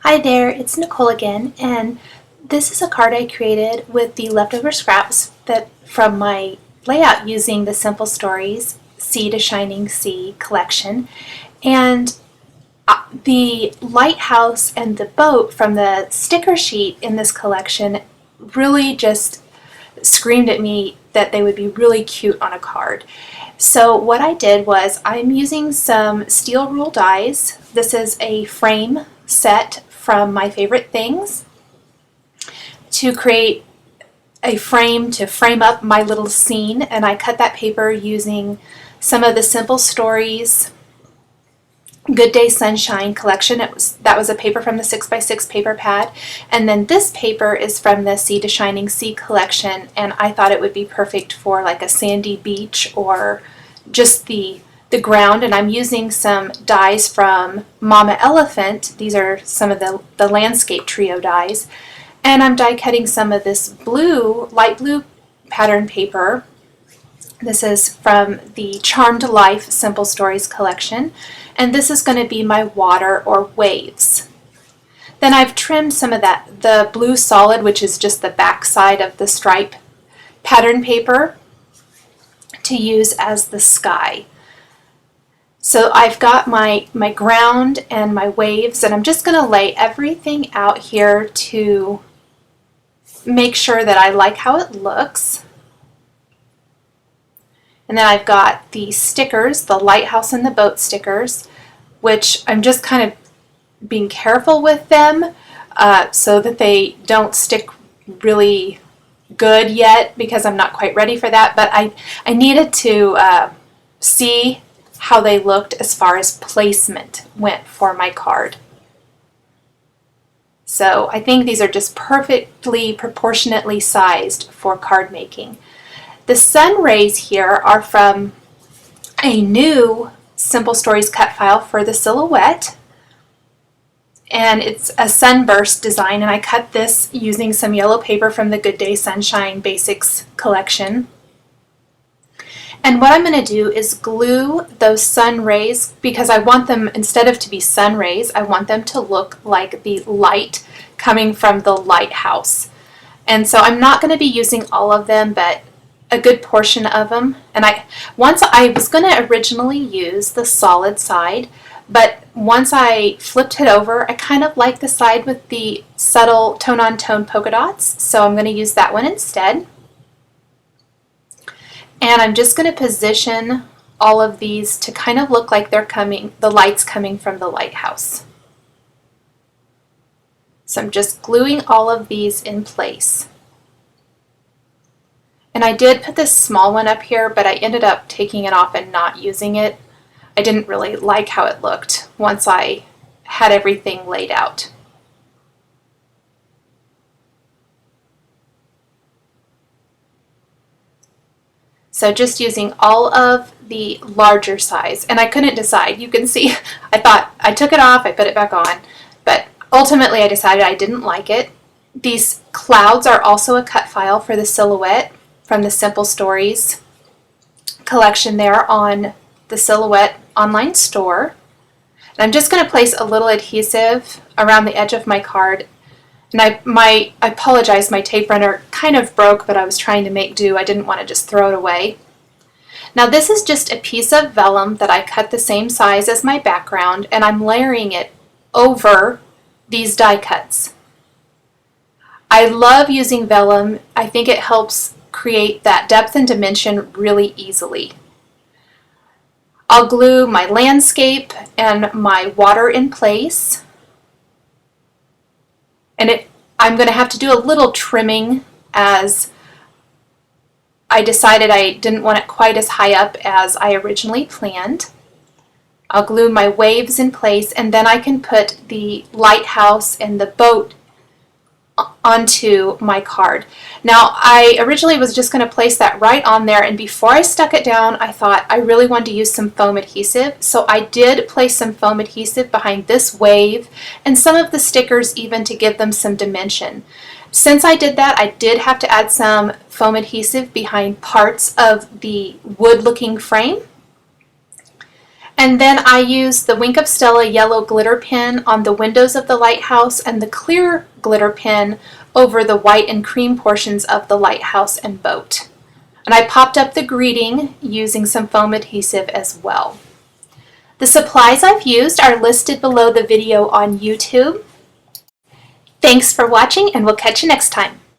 Hi there, it's Nicole again, and this is a card I created with the leftover scraps from my layout using the Simple Stories Sea to Shining Sea collection. And the lighthouse and the boat from the sticker sheet in this collection really just screamed at me that they would be really cute on a card. So what I did was I'm using some steel rule dies. This is a frame set from My Favorite Things to create a frame to frame up my little scene, and I cut that paper using some of the Simple Stories Good Day Sunshine collection. That was a paper from the 6x6 paper pad, and then this paper is from the Sea to Shining Sea collection, and I thought it would be perfect for like a sandy beach or just the ground. And I'm using some dies from Mama Elephant. These are some of the landscape trio dies, and I'm die cutting some of this light blue pattern paper. This is from the Charmed Life Simple Stories collection, and this is going to be my water or waves. Then I've trimmed some of the blue solid, which is just the back side of the stripe pattern paper, to use as the sky. So I've got my ground and my waves, and I'm just going to lay everything out here to make sure that I like how it looks. And then I've got the stickers, the lighthouse and the boat stickers, which I'm just kind of being careful with them so that they don't stick really good yet, because I'm not quite ready for that. But I needed to see how they looked as far as placement went for my card. So I think these are just perfectly proportionately sized for card making. The sun rays here are from a new Simple Stories cut file for the silhouette, and it's a sunburst design, and I cut this using some yellow paper from the Good Day Sunshine Basics collection. And what I'm going to do is glue those sun rays, because I want them, instead of to be sun rays, I want them to look like the light coming from the lighthouse. And so I'm not going to be using all of them, but a good portion of them. And I was going to originally use the solid side, but once I flipped it over, I kind of like the side with the subtle tone-on-tone polka dots, so I'm going to use that one instead. And I'm just going to position all of these to kind of look like the light's coming from the lighthouse. So I'm just gluing all of these in place. And I did put this small one up here, but I ended up taking it off and not using it. I didn't really like how it looked once I had everything laid out. So just using all of the larger size, and I couldn't decide. You can see, I thought I took it off, I put it back on, but ultimately I decided I didn't like it. These clouds are also a cut file for the silhouette from the Simple Stories collection there on the Silhouette online store. And I'm just going to place a little adhesive around the edge of my card. And I apologize, my tape runner kind of broke, but I was trying to make do. I didn't want to just throw it away. Now this is just a piece of vellum that I cut the same size as my background, and I'm layering it over these die cuts. I love using vellum. I think it helps create that depth and dimension really easily. I'll glue my landscape and my water in place. And I'm going to have to do a little trimming, as I decided I didn't want it quite as high up as I originally planned. I'll glue my waves in place, and then I can put the lighthouse and the boat onto my card. Now I originally was just going to place that right on there, and before I stuck it down I thought I really wanted to use some foam adhesive, so I did place some foam adhesive behind this wave and some of the stickers even to give them some dimension. Since I did that, I did have to add some foam adhesive behind parts of the wood looking frame. And then I used the Wink of Stella yellow glitter pen on the windows of the lighthouse and the clear glitter pen over the white and cream portions of the lighthouse and boat. And I popped up the greeting using some foam adhesive as well. The supplies I've used are listed below the video on YouTube. Thanks for watching, and we'll catch you next time.